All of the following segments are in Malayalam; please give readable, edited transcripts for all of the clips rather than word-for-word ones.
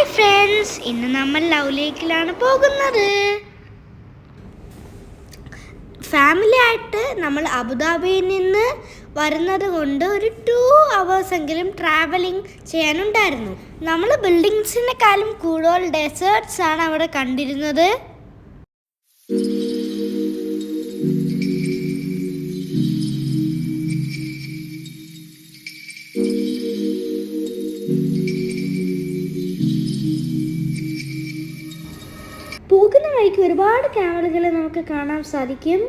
ഹായ് ഫ്രണ്ട്സ്, ഇന്ന് നമ്മൾ ലവ് ലേക്കിലാണ് പോകുന്നത്. ഫാമിലി ആയിട്ട് നമ്മൾ അബുദാബിയിൽ നിന്ന് വരുന്നത് കൊണ്ട് ഒരു 2 hours എങ്കിലും ട്രാവലിംഗ് ചെയ്യാനുണ്ടായിരുന്നു. നമ്മൾ ബിൽഡിങ്സിനെക്കാളും കൂടുതൽ ഡെസേർട്സ് ആണ് അവിടെ കണ്ടിരുന്നത്. പോകുന്ന വഴിക്ക് ഒരുപാട് ക്യാമറകൾ നമുക്ക് കാണാൻ സാധിക്കും.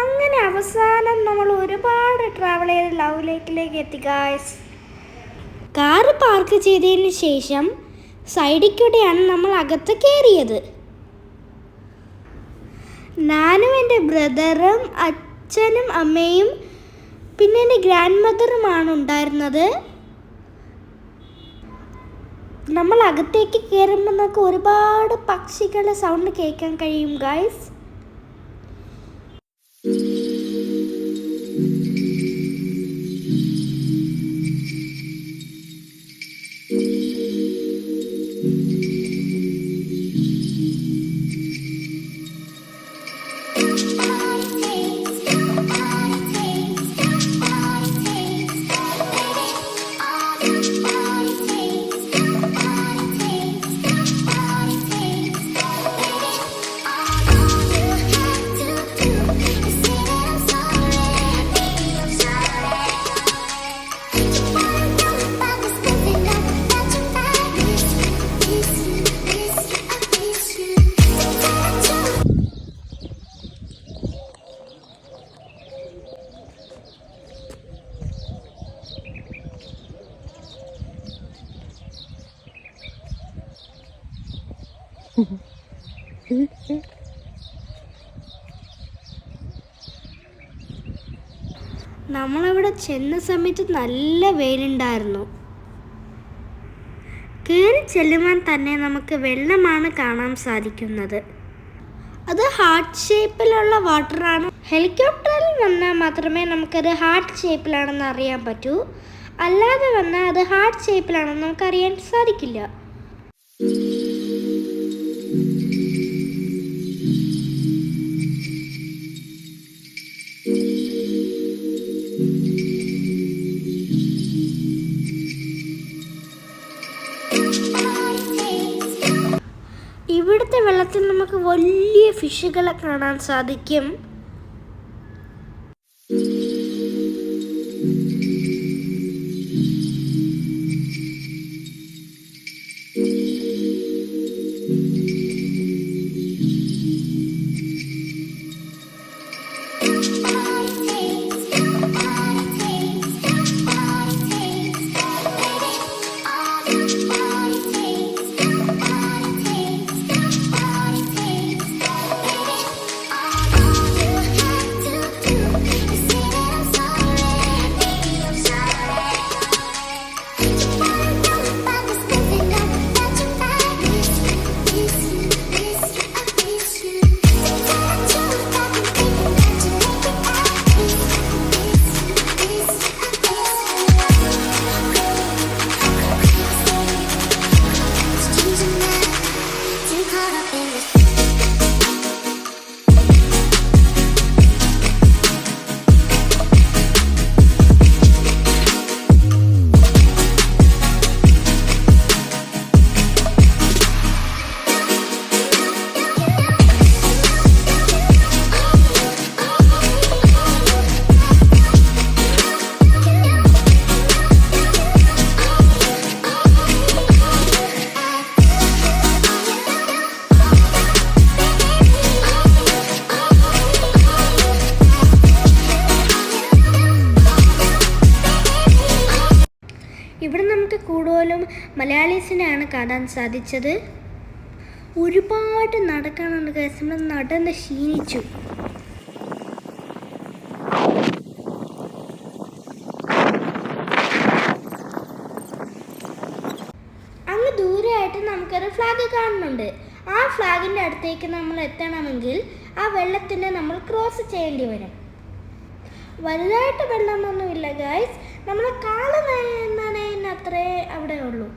അങ്ങനെ അവസാനം നമ്മൾ ഒരുപാട് ട്രാവൽ ചെയ്ത് ലവ് ലേക്കിലേക്ക് എത്തി ഗായ്സ്. കാറ് പാർക്ക് ചെയ്തതിന് ശേഷം സൈഡിൽ കൂടെയാണ് നമ്മൾ അകത്ത് കയറിയത്. ഞാനും എൻ്റെ ബ്രദറും അച്ഛനും അമ്മയും പിന്നെ എൻ്റെ ഗ്രാൻഡ് മദറുമാണ് ഉണ്ടായിരുന്നത്. നമ്മൾ അകത്തേക്ക് കയറുമ്പോൾ നമുക്ക് ഒരുപാട് പക്ഷികളുടെ സൗണ്ട് കേൾക്കാൻ കഴിയും ഗൈസ്. നമ്മളവിടെ ചെന്ന സമയത്ത് നല്ല വെയിലുണ്ടായിരുന്നു. കയറി ചെല്ലുവാൻ തന്നെ നമുക്ക് വെള്ളമാണ് കാണാൻ സാധിക്കുന്നത്. അത് ഹാർട്ട് ഷേപ്പിലുള്ള വാട്ടറാണ്. ഹെലികോപ്റ്ററിൽ വന്നാൽ മാത്രമേ നമുക്കത് ഹാർട്ട് ഷേപ്പിലാണെന്ന് അറിയാൻ പറ്റൂ. അല്ലാതെ വന്നാൽ അത് ഹാർട്ട് ഷേപ്പിലാണെന്ന് നമുക്കറിയാൻ സാധിക്കില്ല. ഇവിടുത്തെ വെള്ളത്തിൽ നമുക്ക് വലിയ ഫിഷുകളെ കാണാൻ സാധിക്കും. ഇവിടെ നമുക്ക് കൂടുതലും മലയാളീസിനെയാണ് കാണാൻ സാധിച്ചത്. ഒരുപാട് നടക്കാനുണ്ട് ഗൈസ്. നമ്മൾ നടന്ന് ക്ഷീണിച്ചു. അങ്ങ് ദൂരെയായിട്ട് നമുക്കൊരു ഫ്ലാഗ് കാണുന്നുണ്ട്. ആ ഫ്ലാഗിൻ്റെ അടുത്തേക്ക് നമ്മൾ എത്തണമെങ്കിൽ ആ വെള്ളത്തിനെ നമ്മൾ ക്രോസ് ചെയ്യേണ്ടി വരും. വലുതായിട്ട് വെള്ളമൊന്നുമില്ല ഗൈസ്, നമ്മൾ കാല് നനയുന്നത്രേ അവിടെ ഉള്ളൂ.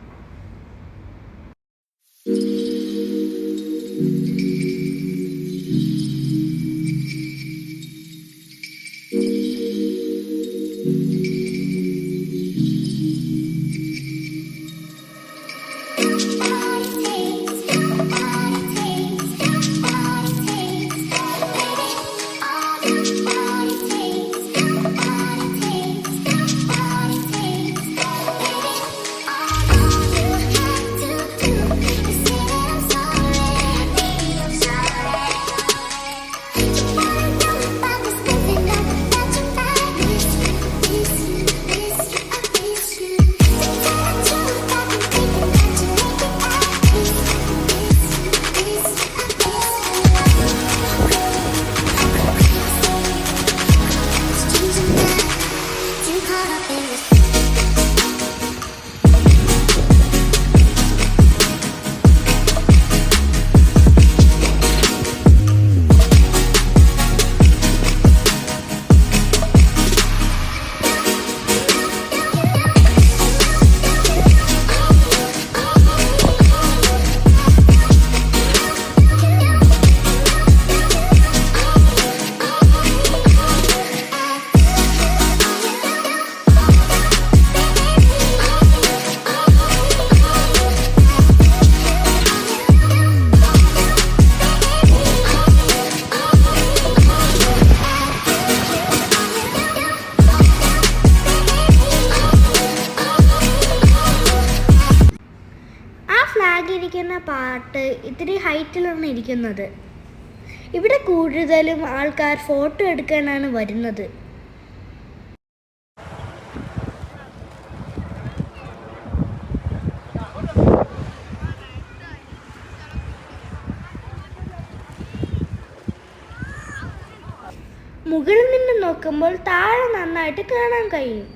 ഇരിക്കുന്ന പാട്ട് ഇത്തിരി ഹൈറ്റിലാണ് ഇരിക്കുന്നത്. ഇവിടെ കൂടുതലും ആൾക്കാർ ഫോട്ടോ എടുക്കാനാണ് വരുന്നത്. മുകളിൽ നിന്ന് നോക്കുമ്പോൾ താഴെ നന്നായിട്ട് കാണാൻ കഴിയും.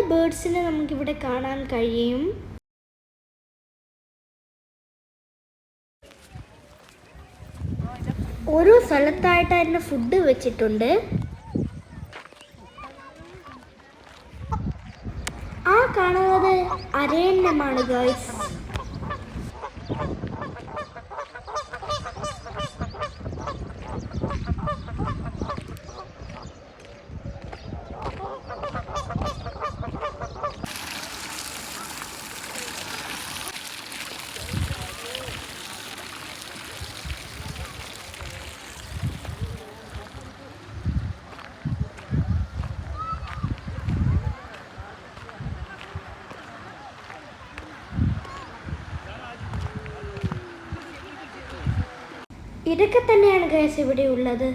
ബേർഡ്സിനെ നമുക്കിവിടെ കാണാൻ കഴിയും. ഓരോ സ്ഥലത്തായിട്ട് അതിന് ഫുഡ് വെച്ചിട്ടുണ്ട്. ആ കാണുന്നത് അരയന്നമാണ് ഗൈസ്. ഇതൊക്കെ തന്നെയാണ് ഗൈസ് ഇവിടെ ഉള്ളത്.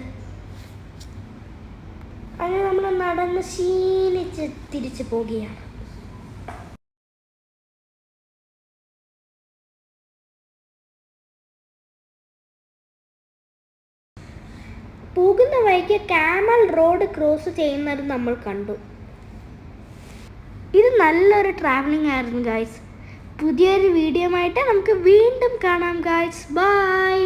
അങ്ങനെ നമ്മൾ നടന്ന് ശീലിച്ച് തിരിച്ചു പോവുകയാണ്. പോകുന്ന വഴിക്ക് കാമൽ റോഡ് ക്രോസ് ചെയ്യുന്നത് നമ്മൾ കണ്ടു. ഇത് നല്ലൊരു ട്രാവലിംഗ് ആയിരുന്നു ഗൈസ്. പുതിയൊരു വീഡിയോ ആയിട്ട് നമുക്ക് വീണ്ടും കാണാം ഗൈസ്. ബൈ.